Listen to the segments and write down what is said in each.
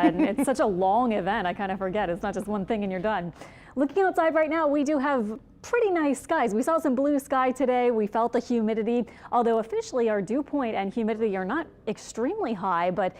and it's such a long event. I kind of forget. It's not just one thing and you're done. Looking outside right now, we do have pretty nice skies. We saw some blue sky today. We felt the humidity, although officially our dew point and humidity are not extremely high, but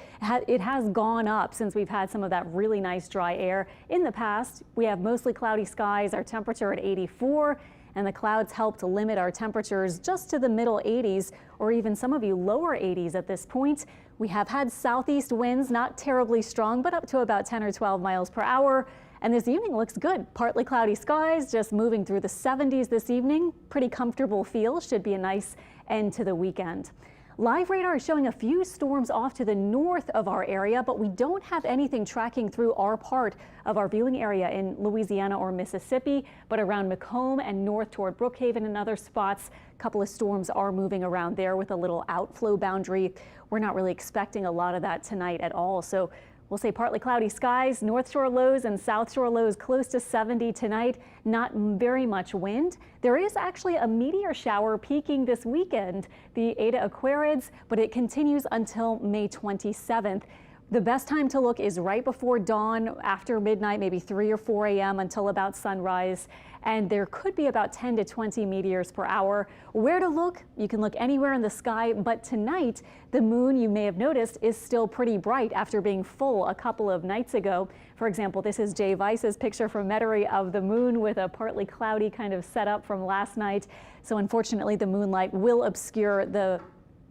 it has gone up since we've had some of that really nice dry air. In the past, we have mostly cloudy skies, our temperature at 84, and the clouds help to limit our temperatures just to the middle 80s, or even some of you lower 80s at this point. We have had southeast winds, not terribly strong, but up to about 10 or 12 miles per hour. And this evening looks good. Partly cloudy skies, just moving through the 70s this evening. Pretty comfortable feel. Should be a nice end to the weekend. Live radar is showing a few storms off to the north of our area, but we don't have anything tracking through our part of our viewing area in Louisiana or Mississippi, but around Macomb and north toward Brookhaven and other spots, a couple of storms are moving around there with a little outflow boundary. We're not really expecting a lot of that tonight at all. So we'll say partly cloudy skies, North Shore lows and South Shore lows close to 70 tonight. Not very much wind. There is actually a meteor shower peaking this weekend, the Eta Aquarids, but it continues until May 27th. The best time to look is right before dawn, after midnight, maybe 3 or 4 a.m. until about sunrise. And there could be about 10 to 20 meteors per hour. Where to look? You can look anywhere in the sky, but tonight the moon, you may have noticed, is still pretty bright after being full a couple of nights ago. For example, this is Jay Weiss's picture from Metairie of the moon with a partly cloudy kind of setup from last night. So unfortunately, the moonlight will obscure the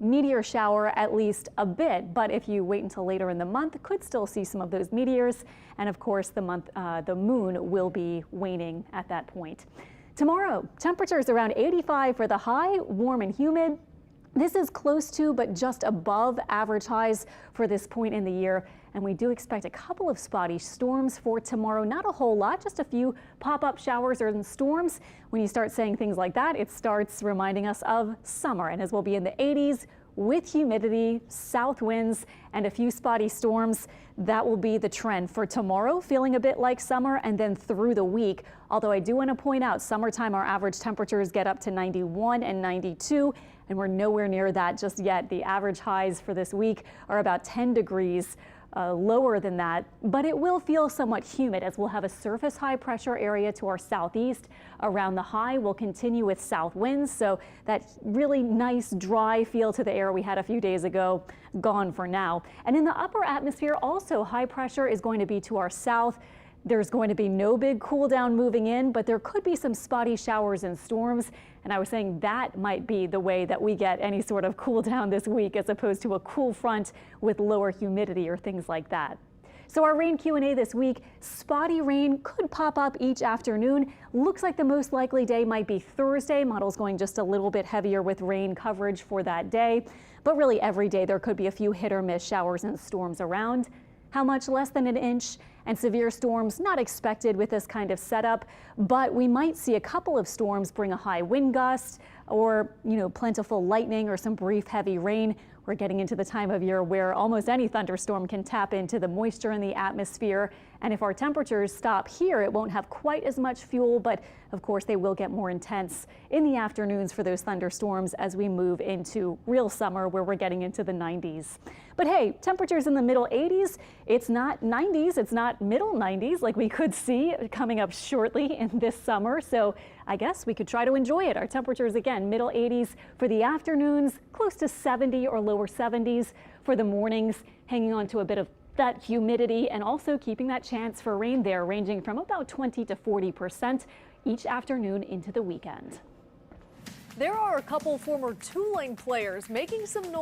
meteor shower at least a bit, but if you wait until later in the month, could still see some of those meteors. And of course, the moon will be waning at that point. Tomorrow, temperatures around 85 for the high, warm and humid. This is close to, but just above average highs for this point in the year. And we do expect a couple of spotty storms for tomorrow. Not a whole lot, just a few pop-up showers or storms. When you start saying things like that, it starts reminding us of summer. And as we'll be in the 80s with humidity, south winds, and a few spotty storms, that will be the trend for tomorrow, feeling a bit like summer, and then through the week. Although I do want to point out, summertime, our average temperatures get up to 91 and 92. And we're nowhere near that just yet. The average highs for this week are about 10 degrees lower than that, but it will feel somewhat humid as we'll have a surface high pressure area to our southeast. Around the high, we'll continue with south winds, so that really nice dry feel to the air we had a few days ago, gone for now. And in the upper atmosphere, also high pressure is going to be to our south. There's going to be no big cool down moving in, but there could be some spotty showers and storms. And I was saying that might be the way that we get any sort of cool down this week, as opposed to a cool front with lower humidity or things like that. So our rain Q&A this week, spotty rain could pop up each afternoon. Looks like the most likely day might be Thursday. Models going just a little bit heavier with rain coverage for that day. But really every day there could be a few hit or miss showers and storms around. How much? Less than an inch, and severe storms not expected with this kind of setup, but we might see a couple of storms bring a high wind gust or, plentiful lightning or some brief heavy rain. We're getting into the time of year where almost any thunderstorm can tap into the moisture in the atmosphere. And if our temperatures stop here, it won't have quite as much fuel, but of course they will get more intense in the afternoons for those thunderstorms as we move into real summer where we're getting into the 90s. But hey, temperatures in the middle 80s. It's not 90s, it's not middle 90s like we could see coming up shortly in this summer. So I guess we could try to enjoy it. Our temperatures again, middle 80s for the afternoons, close to 70 or lower 70s for the mornings, hanging on to a bit of that humidity and also keeping that chance for rain there, ranging from about 20 to 40% each afternoon into the weekend. There are a couple former Tulane players making some noise.